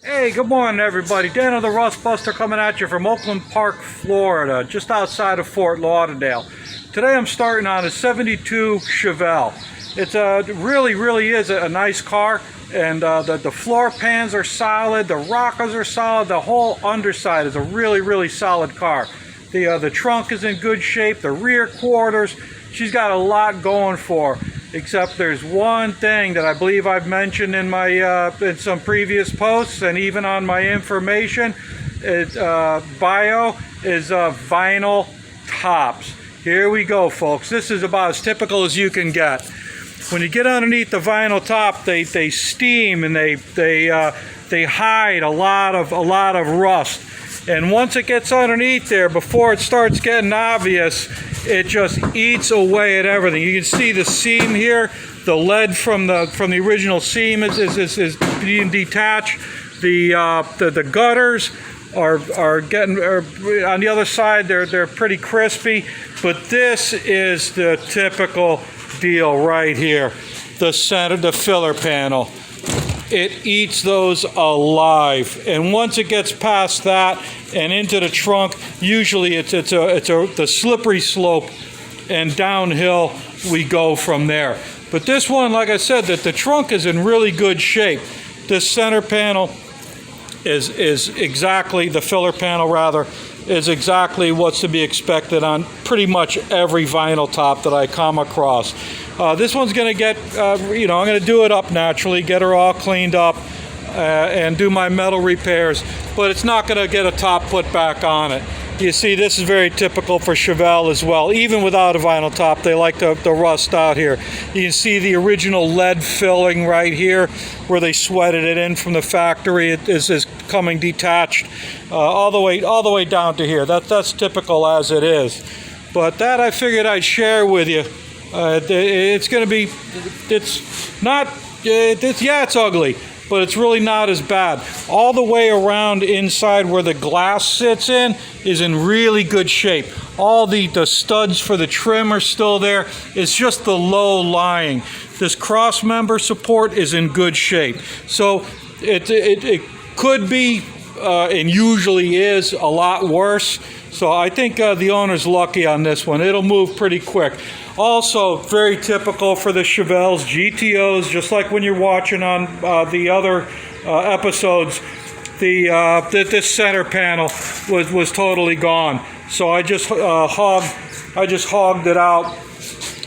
Hey, good morning everybody. Dano the Rust Buster coming at you from Oakland Park, Florida, just outside of Fort Lauderdale. Today I'm starting on a 72 Chevelle. It's really is a nice car, and the floor pans are solid, the rockers are solid, the whole underside is a really solid car. The trunk is in good shape, the rear quarters, she's got a lot going for her. Except there's one thing that I believe I've mentioned in my in some previous posts and even on my information bio is vinyl tops. Here we go, folks. This is about as typical as you can get. When you get underneath the vinyl top, they steam and they hide a lot of rust. And once it gets underneath there, before it starts getting obvious, it just eats away at everything. You can see the seam here. The lead from the original seam is being detached. The gutters are getting on the other side. They're pretty crispy. But this is the typical deal right here. The center, the filler panel. It eats those alive, and once it gets past that and into the trunk, usually it's the slippery slope, and downhill we go from there. But this one, like I said, that the trunk is in really good shape. This center panel is exactly, the filler panel rather, is exactly what's to be expected on pretty much every vinyl top that I come across. This one's going to get, I'm going to do it up naturally, get her all cleaned up, and do my metal repairs, but it's not going to get a top put back on it. You see, this is very typical for Chevelle as well. Even without a vinyl top, they like the rust out here. You can see the original lead filling right here, where they sweated it in from the factory. It is coming detached all the way down to here. That's typical as it is. But that I figured I'd share with you. It's going to be, it's ugly, but it's really not as bad. All the way around inside where the glass sits in is in really good shape. All the studs for the trim are still there. It's just the low lying. This cross member support is in good shape. So it could be, and usually is, a lot worse. So I think the owner's lucky on this one. It'll move pretty quick. Also, very typical for the Chevelles, GTOs, just like when you're watching on the other episodes, this center panel was totally gone. So I just hogged it out,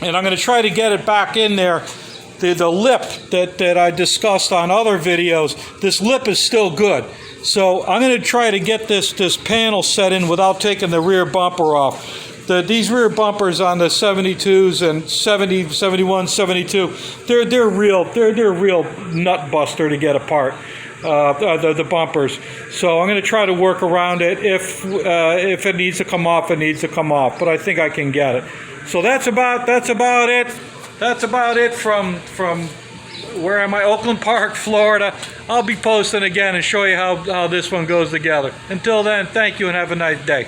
and I'm going to try to get it back in there. The lip that I discussed on other videos, this lip is still good. So I'm going to try to get this panel set in without taking the rear bumper off. These rear bumpers on the 72s and 70, 71, 72, they're real nut buster to get apart. The bumpers. So I'm going to try to work around it. If it needs to come off, it needs to come off. But I think I can get it. So that's about it. That's about it from where am I? Oakland Park, Florida. I'll be posting again and show you how this one goes together. Until then, thank you and have a nice day.